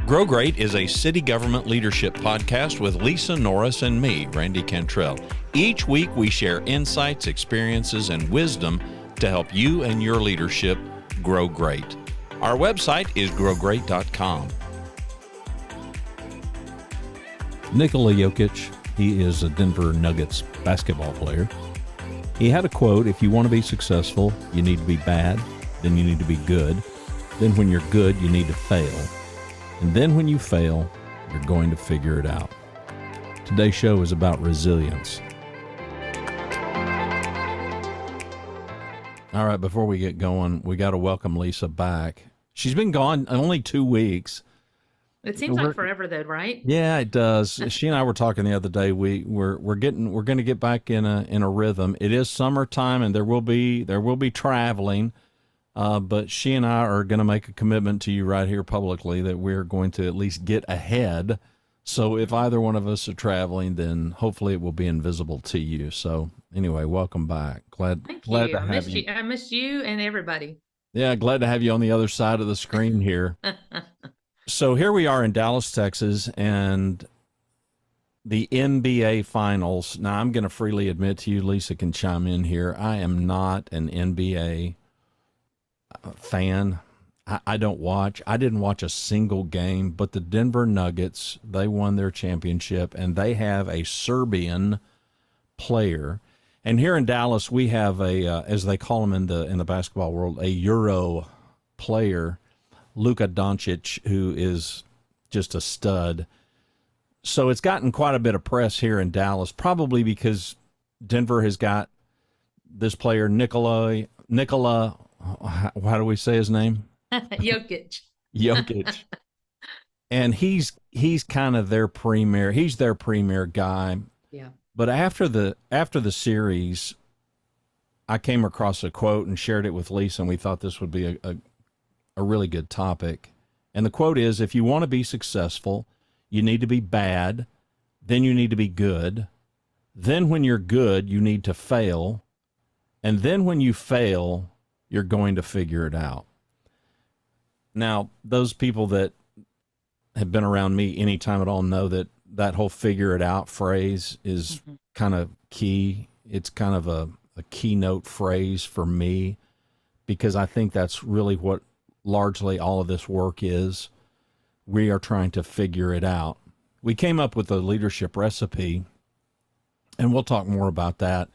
Grow Great is a city government leadership podcast with Lisa Norris and me, Randy Cantrell. Each week we share insights, experiences, and wisdom to help you and your leadership grow great. Our website is growgreat.com. Nikola Jokic, he is a Denver Nuggets basketball player. He had a quote, if you want to be successful, you need to be bad, then you need to be good. Then when you're good, you need to fail. And then when you fail, you're going to figure it out. Today's show is about resilience. All right, before we get going, we got to welcome Lisa back. She's been gone only 2 weeks. It seems like forever though, right? Yeah, it does. She and I were talking the other day. We're going to get back in a rhythm. It is summertime, and there will be traveling. But she and I are going to make a commitment to you right here publicly that we're going to at least get ahead. So if either one of us are traveling, then hopefully it will be invisible to you. So anyway, welcome back. Glad to have you. I missed you and everybody. Yeah, glad to have you on the other side of the screen here. So here we are in Dallas, Texas, and the NBA Finals. Now, I'm going to freely admit to you, Lisa can chime in here, I am not an NBA fan. I don't watch. I didn't watch a single game, but the Denver Nuggets, they won their championship, and they have a Serbian player. And here in Dallas, we have a, as they call him in the basketball world, a Euro player, Luka Doncic, who is just a stud. So it's gotten quite a bit of press here in Dallas, probably because Denver has got this player, Nikola, how do we say his name? Jokic. And he's kind of their premier. He's their premier guy. Yeah. But after the series, I came across a quote and shared it with Lisa, and we thought this would be a really good topic. And the quote is, if you want to be successful, you need to be bad, then you need to be good. Then when you're good, you need to fail. And then when you fail, you're going to figure it out. Now, those people that have been around me any time at all know that whole figure it out phrase is kind of key. It's kind of a keynote phrase for me, because I think that's really what largely all of this work is. We are trying to figure it out. We came up with a leadership recipe, and we'll talk more about that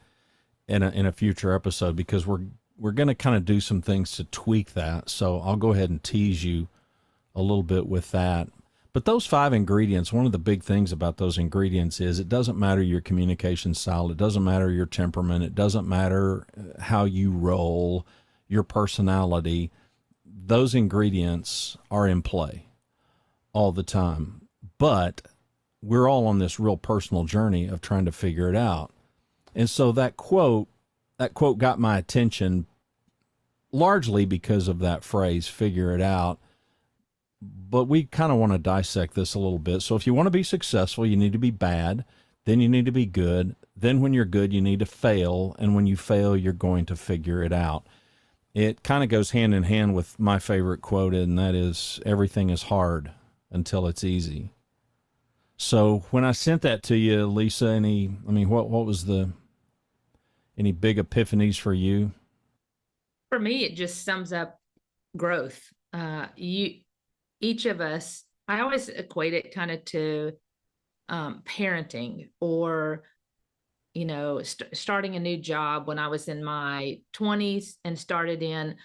in a future episode, because we're going to kind of do some things to tweak that. So I'll go ahead and tease you a little bit with that. But those 5 ingredients, one of the big things about those ingredients is it doesn't matter your communication style. It doesn't matter your temperament. It doesn't matter how you roll, your personality. Those ingredients are in play all the time. But we're all on this real personal journey of trying to figure it out. And so that quote got my attention largely because of that phrase, figure it out. But we kind of want to dissect this a little bit. So if you want to be successful, you need to be bad. Then you need to be good. Then when you're good, you need to fail. And when you fail, you're going to figure it out. It kind of goes hand in hand with my favorite quote, and that is, everything is hard until it's easy. So when I sent that to you, Lisa, what was any big epiphanies for you? For me, it just sums up growth. Each of us, I always equate it kind of to parenting, or, starting a new job. When I was in my 20s and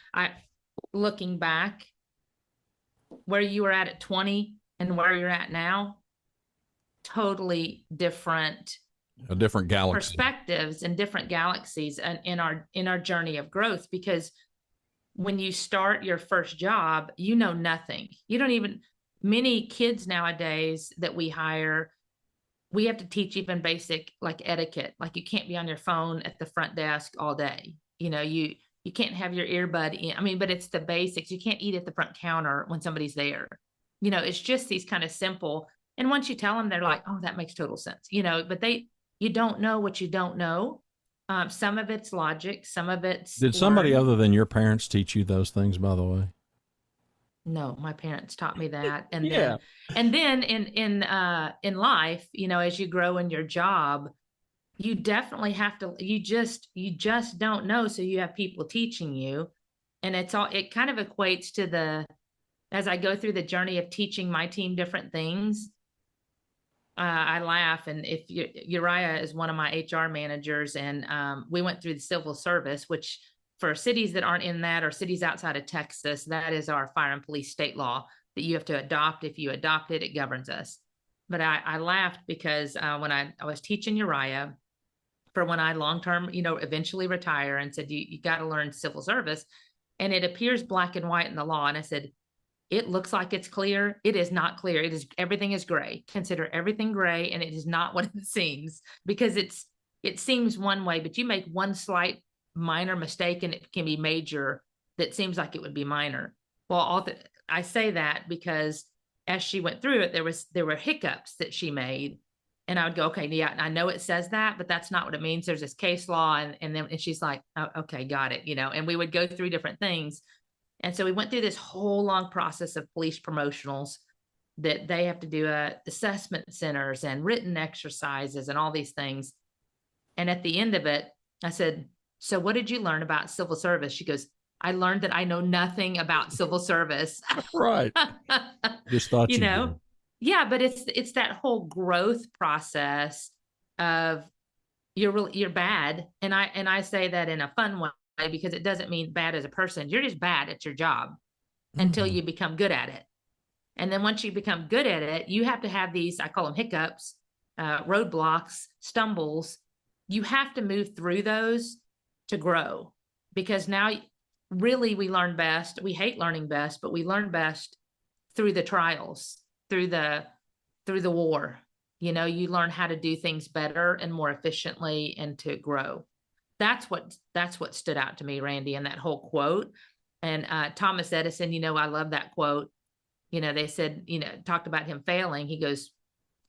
looking back, where you were at 20 and where you're at now, totally different. A different galaxy. Perspectives and different galaxies in our journey of growth. Because when you start your first job, you know nothing. Many kids nowadays that we hire, we have to teach even basic like etiquette. Like, you can't be on your phone at the front desk all day. You can't have your earbud in. But it's the basics. You can't eat at the front counter when somebody's there. It's just these kind of simple. And once you tell them, they're like, oh, that makes total sense. But you don't know what you don't know. Some of it's logic. Some of it's. Did somebody other than your parents teach you those things, by the way? No, my parents taught me that. And Yeah. then in life, you know, as you grow in your job, you definitely have to, you just don't know. So you have people teaching you. And it kind of equates to as I go through the journey of teaching my team different things, I laugh. And if Uriah is one of my HR managers, and we went through the civil service, which for cities that aren't in that, or cities outside of Texas, that is our fire and police state law that you have to adopt. If you adopt it, it governs us. But I laughed because when I was teaching Uriah for when I long-term, you know, eventually retire, and said, you got to learn civil service. And it appears black and white in the law. And I said, it looks like it's clear. It is not clear. Everything is gray. Consider everything gray, and it is not what it seems, because it seems one way, but you make one slight minor mistake and it can be major. That seems like it would be minor. Well, I say that because as she went through it, there were hiccups that she made, and I would go, okay, yeah, I know it says that, but that's not what it means. There's this case law, and she's like, oh, okay, got it, you know. And we would go through different things. And so we went through this whole long process of police promotionals that they have to do assessment centers and written exercises and all these things. And at the end of it, I said, so what did you learn about civil service? She goes, I learned that I know nothing about civil service. Right. Just thought you know, did. Yeah, but it's that whole growth process of you're bad. And I say that in a fun way, because it doesn't mean bad as a person. You're just bad at your job until you become good at it. And then once you become good at it, you have to have these, I call them hiccups, roadblocks, stumbles. You have to move through those to grow, because now really we learn best. We hate learning best, but we learn best through the trials, through the war. You know, you learn how to do things better and more efficiently and to grow. That's what stood out to me, Randy, in that whole quote. And Thomas Edison, you know, I love that quote. You know, they said, you know, talked about him failing. He goes,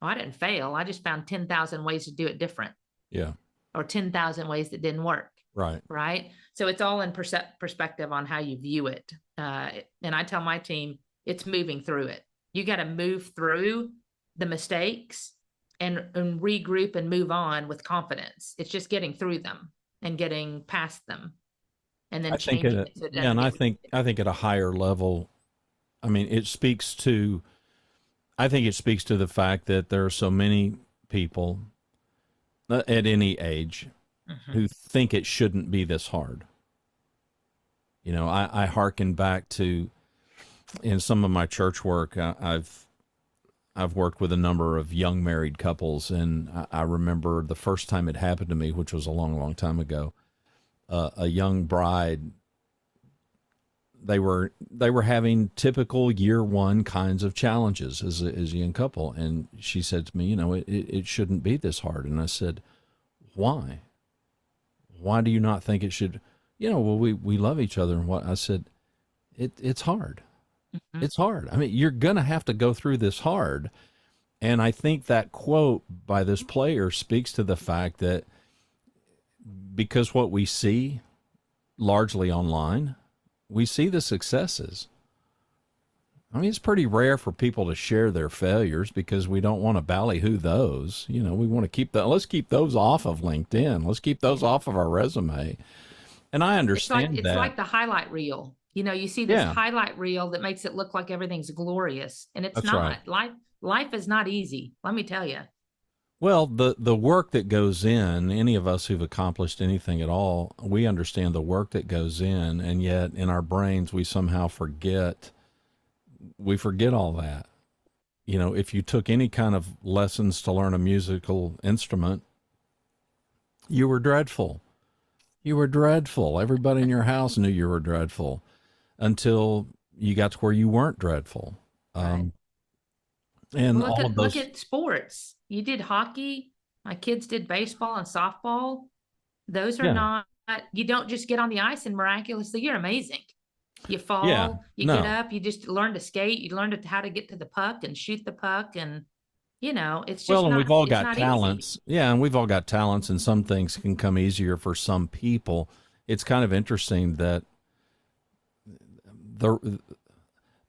oh, I didn't fail. I just found 10,000 ways to do it different. Yeah. Or 10,000 ways that didn't work. Right. Right. So it's all in perspective on how you view it. And I tell my team, it's moving through it. You got to move through the mistakes and regroup and move on with confidence. It's just getting through them and getting past them, and then changing it. And I think at a higher level, I mean, it speaks to the fact that there are so many people at any age who think it shouldn't be this hard. You know, I hearken back to, in some of my church work, I've worked with a number of young married couples, and I remember the first time it happened to me, which was a long, long time ago. A young bride, they were having typical year one kinds of challenges as a young couple, and she said to me, you know, it shouldn't be this hard. And I said, why? Why do you not think it should? You know, well, we love each other, and what I said, it's hard. It's hard. I mean, you're going to have to go through this hard. And I think that quote by this player speaks to the fact that, because what we see largely online, we see the successes. I mean, it's pretty rare for people to share their failures, because we don't want to ballyhoo those. You know, we want to keep let's keep those off of LinkedIn. Let's keep those off of our resume. And I understand it's like the highlight reel. You know, you see this highlight reel that makes it look like everything's glorious, and it's not. Right. Life is not easy, let me tell you. Well, the work that goes in, any of us who've accomplished anything at all, we understand the work that goes in, and yet in our brains we somehow forget all that. You know, if you took any kind of lessons to learn a musical instrument, you were dreadful. You were dreadful. Everybody in your house knew you were dreadful until you got to where you weren't dreadful. Right. And look at sports. You did hockey. My kids did baseball and softball. Those are not, you don't just get on the ice and miraculously you're amazing. You fall, get up, you just learn to skate, you learn how to get to the puck and shoot the puck, and you know, it's just and we've all got talents. Easy. Yeah, and we've all got talents, and some things can come easier for some people. It's kind of interesting that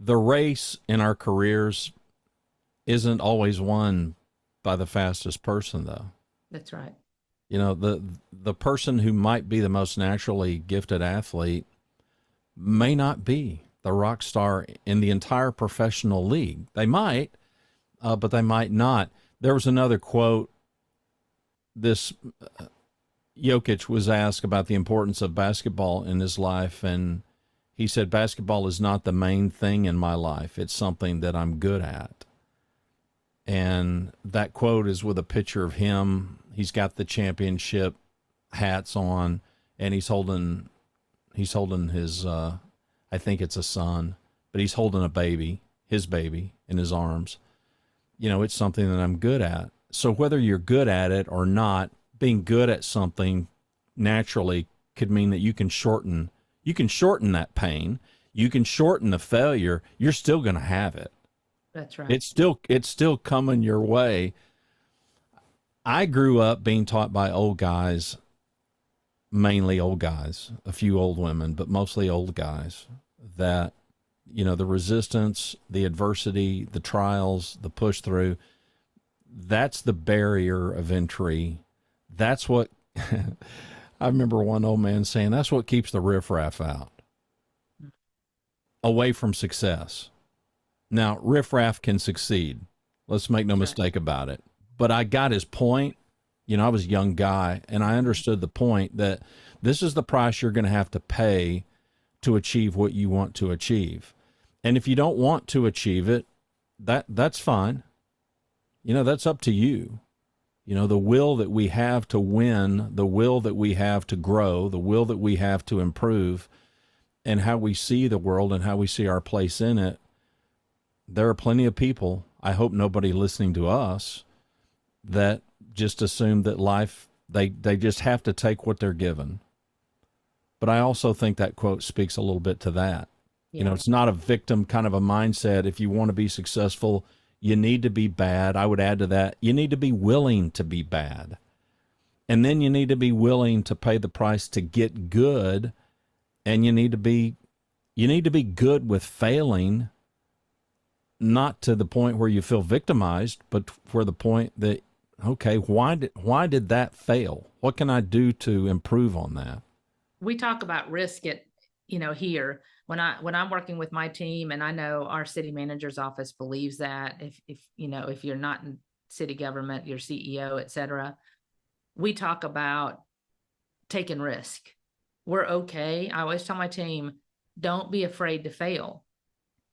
the race in our careers isn't always won by the fastest person, though. That's right. You know, the person who might be the most naturally gifted athlete may not be the rock star in the entire professional league. They might, but they might not. There was another quote. This Jokic was asked about the importance of basketball in his life, and he said, basketball is not the main thing in my life. It's something that I'm good at. And that quote is with a picture of him. He's got the championship hats on, and he's holding his, I think it's a son, but he's holding a baby, his baby, in his arms. You know, it's something that I'm good at. So whether you're good at it or not, being good at something naturally could mean that you can shorten that pain. You can shorten the failure. You're still going to have it. That's right. It's still coming your way. I grew up being taught by old guys, mainly old guys, a few old women, but mostly old guys, that, you know, the resistance, the adversity, the trials, the push through, that's the barrier of entry. That's what I remember one old man saying, that's what keeps the riffraff out, away from success. Now, riffraff can succeed. Let's make no mistake about it. But I got his point. You know, I was a young guy, and I understood the point that this is the price you're going to have to pay to achieve what you want to achieve. And if you don't want to achieve it, that's fine. You know, that's up to you. You know, the will that we have to win, the will that we have to grow, the will that we have to improve, and how we see the world and how we see our place in it. There are plenty of people, I hope nobody listening to us, that just assume that life, they just have to take what they're given. But I also think that quote speaks a little bit to that. Yeah. You know, it's not a victim kind of a mindset. If you want to be successful, you need to be bad. I would add to that, you need to be willing to be bad. And then you need to be willing to pay the price to get good. And you need to be good with failing, not to the point where you feel victimized, but for the point that, okay, why did that fail? What can I do to improve on that? We talk about risk at, you know, here when I'm working with my team, and I know our city manager's office believes that if you know, if you're not in city government, your CEO, et cetera, we talk about taking risk. We're okay. I always tell my team, don't be afraid to fail.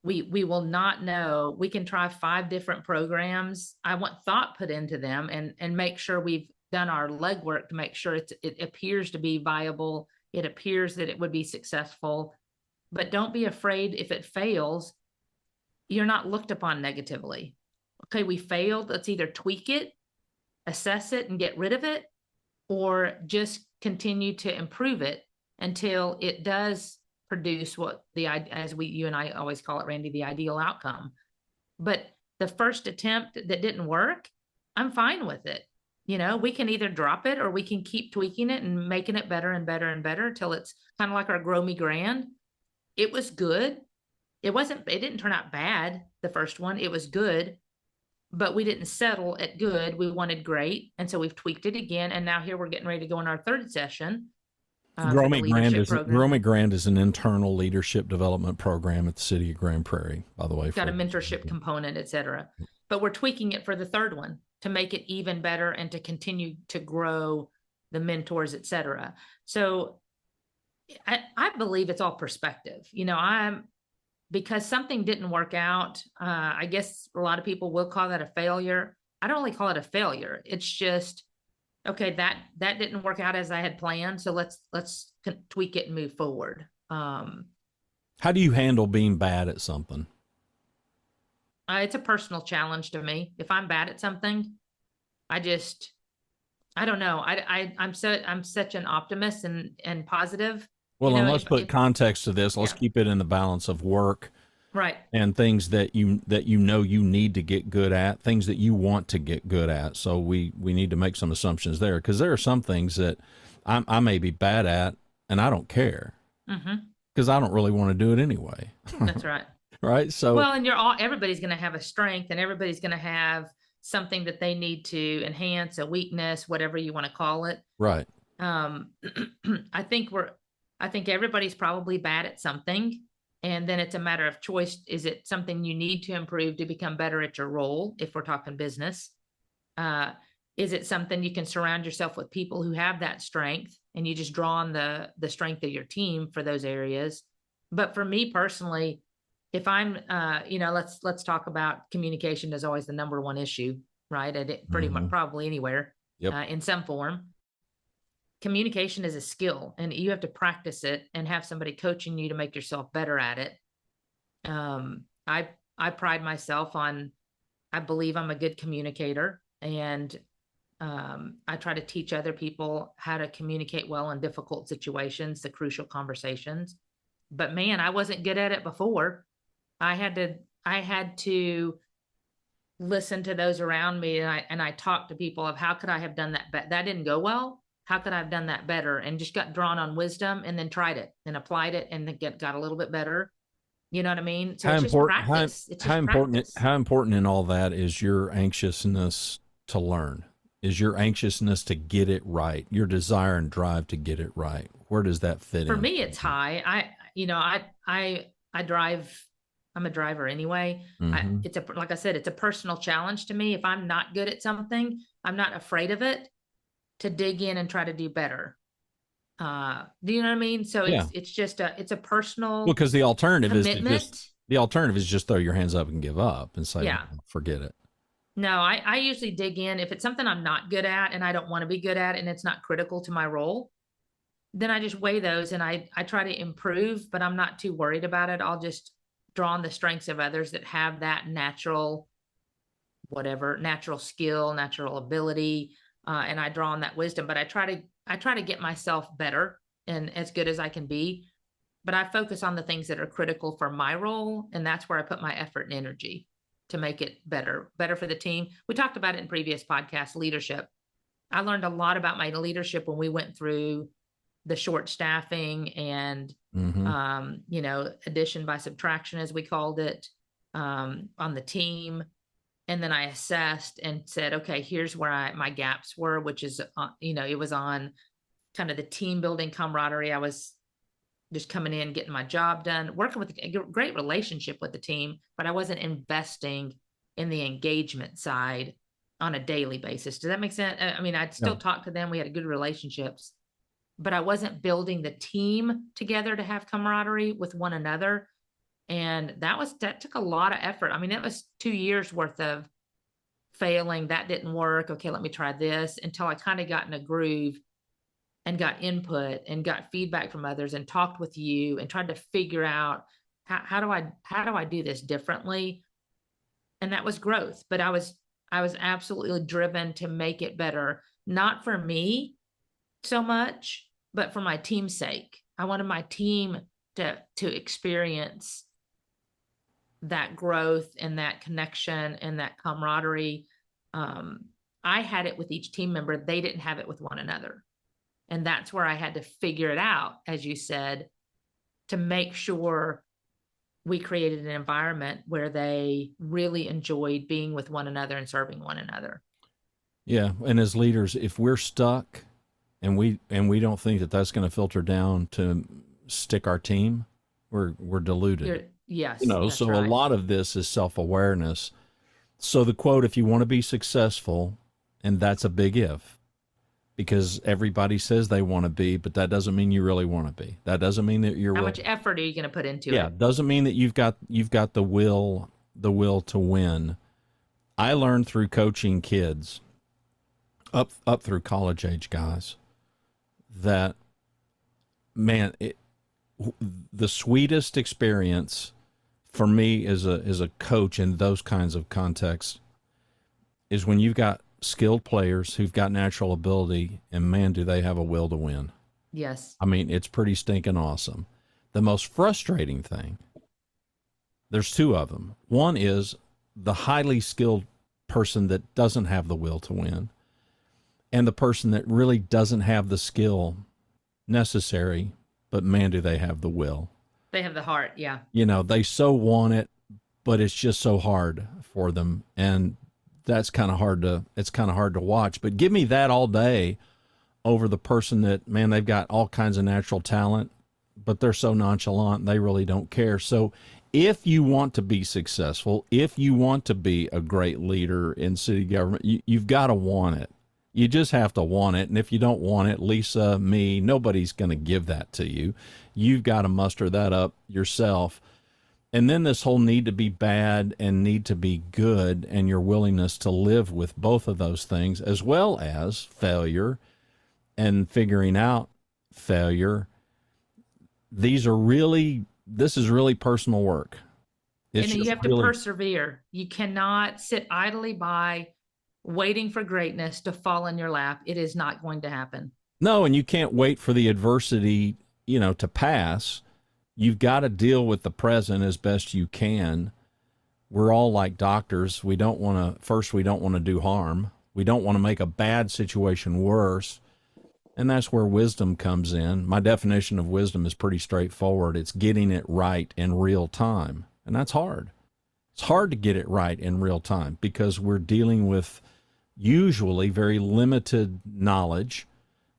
We will not know. We can try 5 different programs. I want thought put into them and make sure we've done our legwork to make sure it appears to be viable. It appears that it would be successful, but don't be afraid if it fails. You're not looked upon negatively. Okay, we failed. Let's either tweak it, assess it, and get rid of it, or just continue to improve it until it does produce what you and I always call it, Randy, the ideal outcome. But the first attempt that didn't work, I'm fine with it. You know, we can either drop it or we can keep tweaking it and making it better and better and better till it's kind of like our Grow Me Grand. It was good. It didn't turn out bad, the first one. It was good, but we didn't settle at good. We wanted great. And so we've tweaked it again. And now here we're getting ready to go in our 3rd session. Grow Me Grand is an internal leadership development program at the city of Grand Prairie, by the way. It's got a mentorship component, et cetera. But we're tweaking it for the 3rd one to make it even better and to continue to grow the mentors, et cetera. So I believe it's all perspective. You know, because something didn't work out, I guess a lot of people will call that a failure. I don't really call it a failure. It's just, okay, that didn't work out as I had planned. So let's tweak it and move forward. How do you handle being bad at something? It's a personal challenge to me. If I'm bad at something, I don't know. I'm such an optimist and positive. Well, and let's put context to this. Let's keep it in the balance of work, right, and things that you know you need to get good at, things that you want to get good at. So we need to make some assumptions there, because there are some things that I may be bad at, and I don't care, because I don't really want to do it anyway. That's right. Right. So, Well, and everybody's going to have a strength, and everybody's going to have something that they need to enhance, a weakness, whatever you want to call it. right. Um, I think everybody's probably bad at something. And then it's a matter of choice. Is it something you need to improve to become better at your role? If we're talking business, is it something you can surround yourself with people who have that strength, and you just draw on the strength of your team for those areas? But for me personally, if I'm, let's talk about communication is always the number one issue, right? Pretty much probably anywhere, in some form. Communication is a skill, and you have to practice it and have somebody coaching you to make yourself better at it. I pride myself on, I believe I'm a good communicator, and I try to teach other people how to communicate well in difficult situations, the crucial conversations. But man, I wasn't good at it before. I had to listen to those around me, and I talked to people of how could I have done that that didn't go well. How could I have done that better? And just got drawn on wisdom, and then tried it and applied it, and then got a little bit better. You know what I mean? So it's just practice. How important in all that is your anxiousness to learn? Is your anxiousness to get it right? Your desire and drive to get it right? Where does that fit in? For me, it's high. I drive. I'm a driver anyway. Like I said, it's a personal challenge to me. If I'm not good at something, I'm not afraid of it to dig in and try to do better. Do you know what I mean? So it's just a personal, because the alternative commitment. is just throw your hands up and give up and say, forget it. No, I usually dig in. If it's something I'm not good at and I don't want to be good at, and it's not critical to my role, then I just weigh those, and I try to improve, but I'm not too worried about it. I'll just draw on the strengths of others that have that natural skill, natural ability. And I draw on that wisdom, but I try to get myself better and as good as I can be. But I focus on the things that are critical for my role, and that's where I put my effort and energy to make it better for the team. We talked about it in previous podcasts, leadership. I learned a lot about my leadership when we went through the short staffing and, addition by subtraction, as we called it, on the team. And then I assessed and said, okay, here's where my gaps were, which is, it was on kind of the team building camaraderie. I was just coming in, getting my job done, working with a great relationship with the team, but I wasn't investing in the engagement side on a daily basis. Does that make sense? I mean, I'd still talk to them. We had good relationships, but I wasn't building the team together to have camaraderie with one another. And that took a lot of effort. I mean, it was 2 years worth of failing. That didn't work. Okay, let me try this, until I kind of got in a groove and got input and got feedback from others and talked with you and tried to figure out how do I do this differently? And that was growth. But I was absolutely driven to make it better, not for me so much, but for my team's sake. I wanted my team to experience that growth and that connection and that camaraderie. I had it with each team member. They didn't have it with one another. And that's where I had to figure it out, as you said, to make sure we created an environment where they really enjoyed being with one another and serving one another. Yeah. And as leaders, if we're stuck and we don't think that that's going to filter down to stick our team, we're deluded. Yes. So right. A lot of this is self-awareness. So the quote, if you want to be successful, and that's a big if, because everybody says they want to be, but that doesn't mean you really want to be. That doesn't mean that you're. How much effort are you going to put into it? Yeah, doesn't mean that you've got the will to win. I learned through coaching kids up through college age guys that, man, the sweetest experience for me as a coach in those kinds of contexts is when you've got skilled players who've got natural ability, and man, do they have a will to win. Yes. I mean, it's pretty stinking awesome. The most frustrating thing, there's two of them. One is the highly skilled person that doesn't have the will to win, and the person that really doesn't have the skill necessary, but man, do they have the will. They have the heart, yeah. They so want it, but it's just so hard for them. And it's kind of hard to watch. But give me that all day over the person that, man, they've got all kinds of natural talent, but they're so nonchalant, they really don't care. So if you want to be successful, if you want to be a great leader in city government, you've got to want it. You just have to want it. And if you don't want it, Lisa, me, nobody's going to give that to you. You've got to muster that up yourself. And then this whole need to be bad and need to be good, and your willingness to live with both of those things, as well as failure and figuring out failure. This is really personal work. And you have to persevere. You cannot sit idly by waiting for greatness to fall in your lap. It is not going to happen. No, and you can't wait for the adversity, to pass. You've got to deal with the present as best you can. We're all like doctors. We don't want to do harm. We don't want to make a bad situation worse. And that's where wisdom comes in. My definition of wisdom is pretty straightforward. It's getting it right in real time. And that's hard. It's hard to get it right in real time because we're dealing with usually very limited knowledge.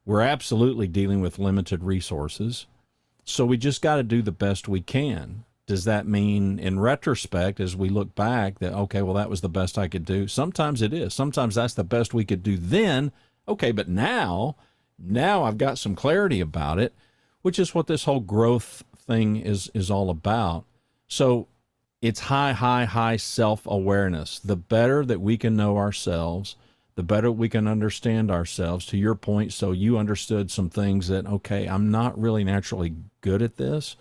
We're absolutely dealing with limited resources. So we just got to do the best we can. Does that mean in retrospect, as we look back, that, okay, well, that was the best I could do? Sometimes it is. Sometimes that's the best we could do then. Okay, but now I've got some clarity about it, which is what this whole growth thing is all about. So it's high self-awareness. The better that we can know ourselves, the better we can understand ourselves. To your point, so you understood some things that, okay, I'm not really naturally good at this,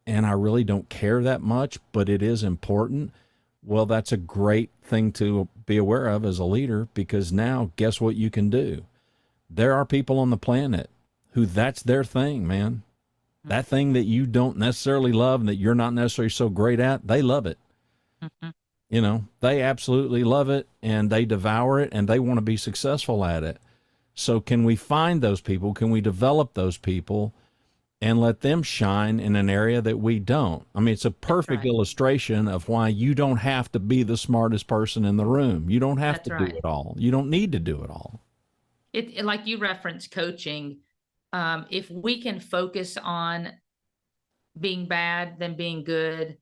and I really don't care that much, but it is important. Well, that's a great thing to be aware of as a leader, because now guess what you can do? There are people on the planet who that's their thing, man. That thing that you don't necessarily love and that you're not necessarily so great at, they love it. Mm-hmm. They absolutely love it, and they devour it, and they want to be successful at it. So can we find those people? Can we develop those people and let them shine in an area that we don't? I mean, it's a perfect illustration of why you don't have to be the smartest person in the room. You don't have to do it all. You don't need to do it all. It like you referenced coaching. If we can focus on being bad than being good,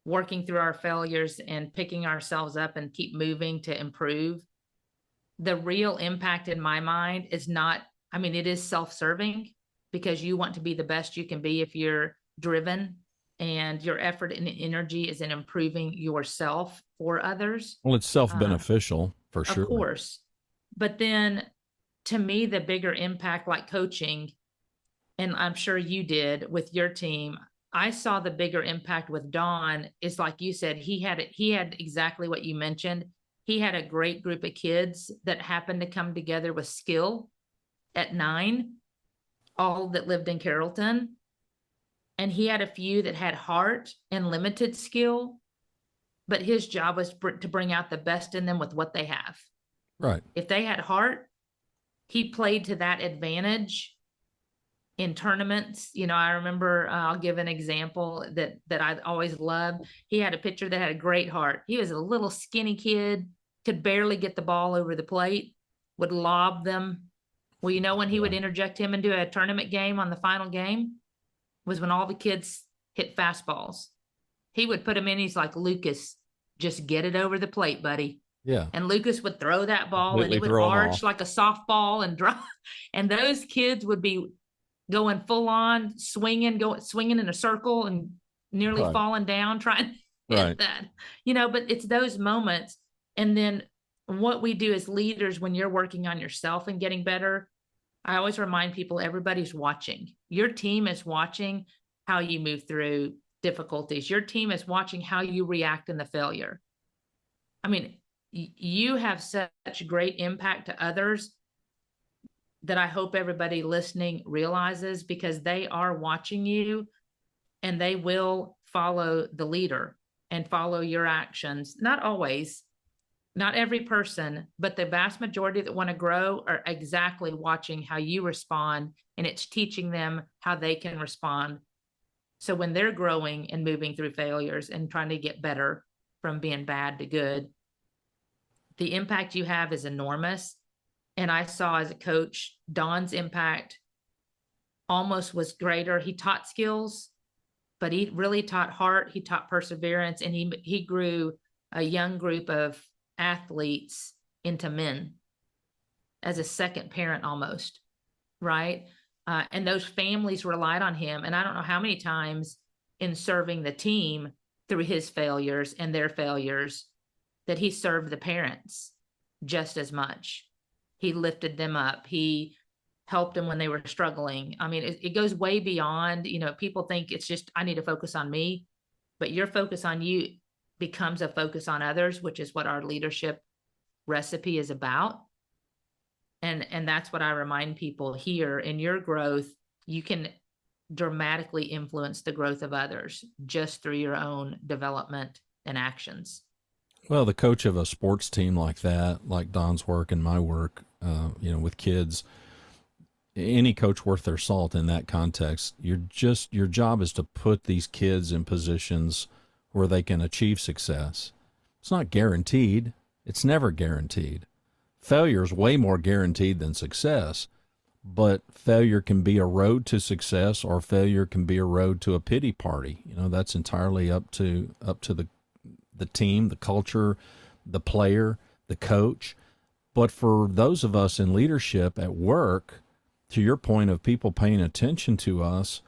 working through our failures and picking ourselves up and keep moving to improve, the real impact in my mind is not, it is self-serving, because you want to be the best you can be if you're driven and your effort and energy is in improving yourself for others. Well, it's self-beneficial for sure. Of course. But then to me, the bigger impact, like coaching, and I'm sure you did with your team, I saw the bigger impact with Don is, like you said, he had exactly what you mentioned. He had a great group of kids that happened to come together with skill at 9, all that lived in Carrollton. And he had a few that had heart and limited skill, but his job was to bring out the best in them with what they have. Right. If they had heart, he played to that advantage in tournaments. I remember, I'll give an example that I always loved. He had a pitcher that had a great heart. He was a little skinny kid, could barely get the ball over the plate, would lob them. Well, when he would interject him into a tournament game on the final game was when all the kids hit fastballs. He would put him in. He's like, Lucas, just get it over the plate, buddy. Yeah. And Lucas would throw that ball and it would arch like a softball and drop. And those kids would be going full on, swinging in a circle and nearly falling down trying to hit that. But it's those moments. And then what we do as leaders when you're working on yourself and getting better, I always remind people, everybody's watching. Your team is watching how you move through difficulties. Your team is watching how you react in the failure. You have such great impact to others that I hope everybody listening realizes, because they are watching you and they will follow the leader and follow your actions. Not always, not every person, but the vast majority that want to grow are exactly watching how you respond, and it's teaching them how they can respond So when they're growing and moving through failures and trying to get better from being bad to good, the impact you have is enormous. And I saw as a coach, Don's impact almost was greater. He taught skills, but he really taught heart. He taught perseverance, and he grew a young group of athletes into men as a second parent almost, right? And those families relied on him. And I don't know how many times in serving the team through his failures and their failures that he served the parents just as much. He lifted them up. He helped them when they were struggling. I mean, it goes way beyond, people think it's just, I need to focus on me, but your focus on you becomes a focus on others, which is what our leadership recipe is about. And that's what I remind people here. In your growth, you can dramatically influence the growth of others just through your own development and actions. Well, the coach of a sports team like that, like Don's work and my work, with kids, any coach worth their salt in that context, your job is to put these kids in positions where they can achieve success. It's not guaranteed. It's never guaranteed. Failure is way more guaranteed than success, but failure can be a road to success, or failure can be a road to a pity party. That's entirely up to the team, the culture, the player, the coach. But for those of us in leadership at work, to your point of people paying attention to us,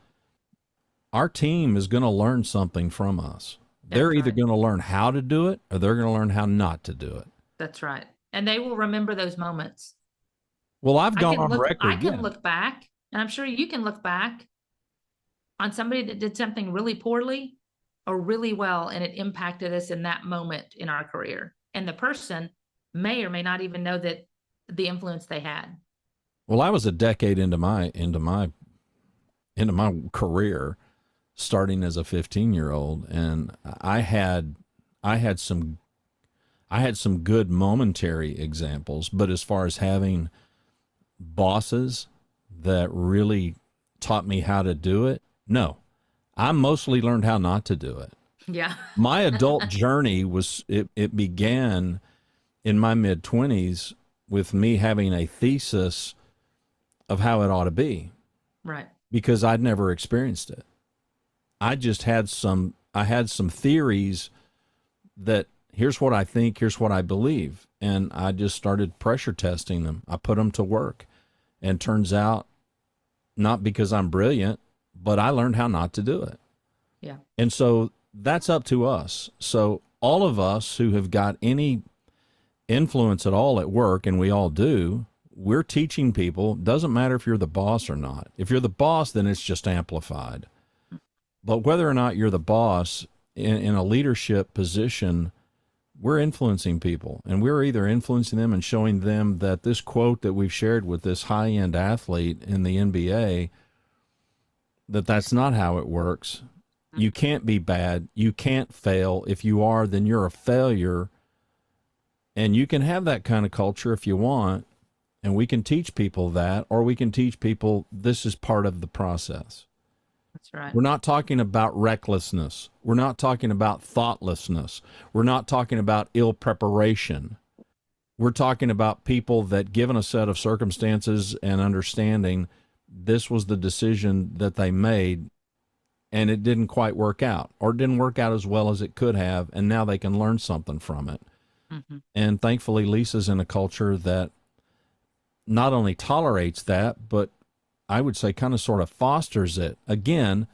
our team is going to learn something from us. They're either going to learn how to do it, or they're going to learn how not to do it. That's right. And they will remember those moments. Well, I've gone on record. I can look back, and I'm sure you can look back on somebody that did something really poorly or really well, and it impacted us in that moment in our career. And the person may or may not even know that the influence they had. Well, I was a decade into my career, starting as a 15-year-old, and I had some good momentary examples, but as far as having bosses that really taught me how to do it, no. I mostly learned how not to do it. Yeah. My adult journey it began in my mid-20s with me having a thesis of how it ought to be. Right. Because I'd never experienced it. I had some theories that here's what I think, here's what I believe. And I just started pressure testing them. I put them to work. And turns out, not because I'm brilliant, but I learned how not to do it. Yeah. And so that's up to us. So all of us who have got any influence at all at work, and we all do, we're teaching people. Doesn't matter if you're the boss or not. If you're the boss, then it's just amplified. But whether or not you're the boss in a leadership position, we're influencing people, and we're either influencing them and showing them that this quote that we've shared with this high-end athlete in the NBA, that's not how it works. You can't be bad. You can't fail. If you are, then you're a failure. And you can have that kind of culture if you want, and we can teach people that, or we can teach people this is part of the process. That's right. We're not talking about recklessness. We're not talking about thoughtlessness. We're not talking about ill preparation. We're talking about people that, given a set of circumstances and understanding, this was the decision that they made, and it didn't quite work out, or it didn't work out as well as it could have, and now they can learn something from it. Mm-hmm. And thankfully, Lisa's in a culture that not only tolerates that, but I would say kind of sort of fosters it. Again,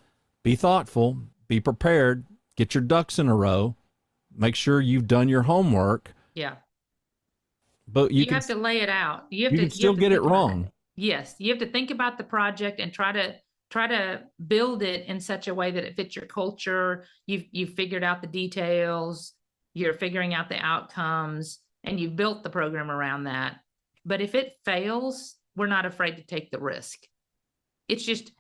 be thoughtful, be prepared, get your ducks in a row, make sure you've done your homework. Yeah. But you have to lay it out. You can still get it wrong. Yes. You have to think about the project and try to build it in such a way that it fits your culture. You've figured out the details, you're figuring out the outcomes, and you've built the program around that. But if it fails, we're not afraid to take the risk. It's just,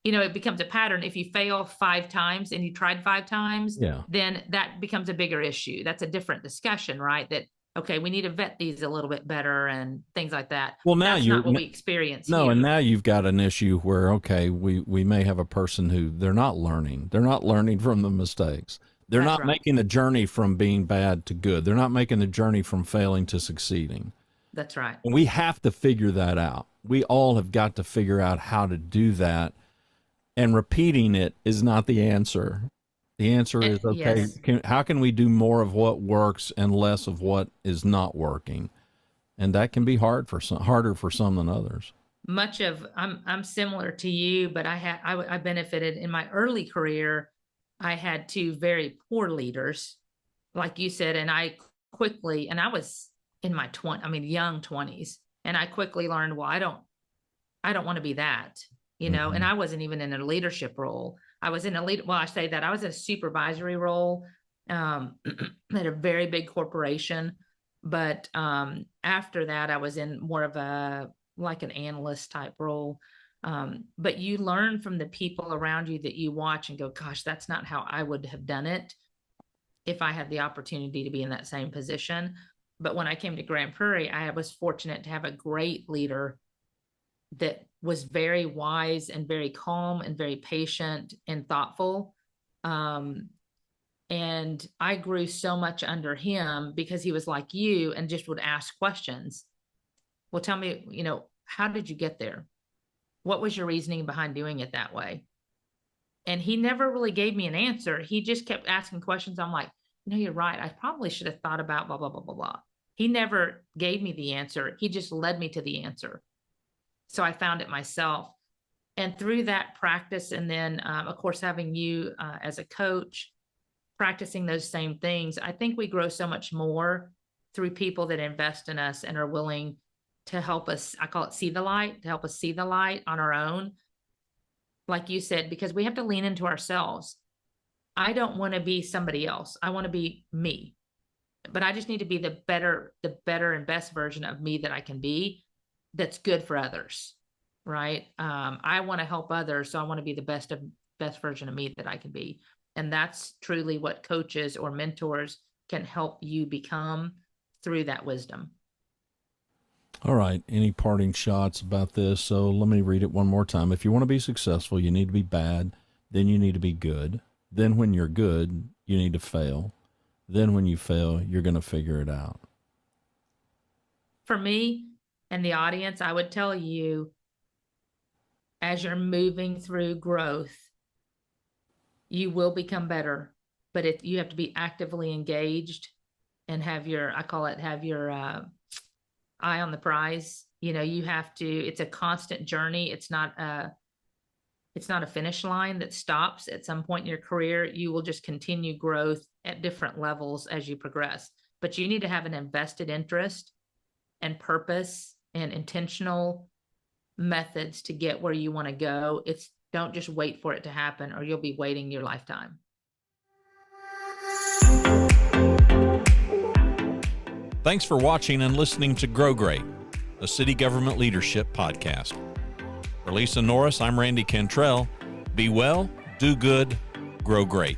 it becomes a pattern. If you fail 5 times and you tried 5 times, then that becomes a bigger issue. That's a different discussion, right? That, okay, we need to vet these a little bit better and things like that. Well, now that's not what we experience No, here. and now you've got an issue where, okay, we may have a person who they're not learning. They're not learning from the mistakes. They're That's not right. making the journey from being bad to good. They're not making the journey from failing to succeeding. That's right. And we have to figure that out. We all have got to figure out how to do that. And repeating it is not the answer. The answer is, okay, Yes. how can we do more of what works and less of what is not working? And that can be harder for some than others. Much of I'm similar to you, but I benefited in my early career. I had two very poor leaders, like you said, and I was in my young 20s, and I quickly learned, well, I don't want to be that, Mm-hmm. and I wasn't even in a leadership role. I was in I was in a supervisory role, at a very big corporation. But after that, I was in more of like an analyst type role. But you learn from the people around you that you watch and go, gosh, that's not how I would have done it if I had the opportunity to be in that same position. But when I came to Grand Prairie, I was fortunate to have a great leader that was very wise and very calm and very patient and thoughtful. And I grew so much under him because he was like you and just would ask questions. Well, tell me, how did you get there? What was your reasoning behind doing it that way? And he never really gave me an answer. He just kept asking questions. I'm like, you're right. I probably should have thought about blah, blah, blah, blah, blah. He never gave me the answer. He just led me to the answer. So I found it myself. And through that practice, and then, of course, having you as a coach, practicing those same things, I think we grow so much more through people that invest in us and are willing to help us. I call it see the light, to help us see the light on our own. Like you said, because we have to lean into ourselves. I don't want to be somebody else. I want to be me, but I just need to be the better and best version of me that I can be. That's good for others. Right. I want to help others. So I want to be the best version of me that I can be. And that's truly what coaches or mentors can help you become through that wisdom. All right. Any parting shots about this? So let me read it one more time. If you want to be successful, you need to be bad. Then you need to be good. Then when you're good, you need to fail. Then when you fail, you're going to figure it out. For me and the audience, I would tell you, as you're moving through growth, you will become better, but you have to be actively engaged and have your eye on the prize. You have to, it's a constant journey. It's not a finish line that stops at some point in your career. You will just continue growth at different levels as you progress, but you need to have an invested interest and purpose and intentional methods to get where you want to go. Don't just wait for it to happen, or you'll be waiting your lifetime. Thanks for watching and listening to Grow Great, a city government leadership podcast. For Lisa Norris, I'm Randy Cantrell. Be well, do good, grow great.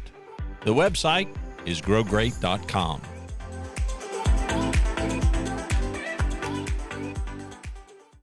The website is growgreat.com.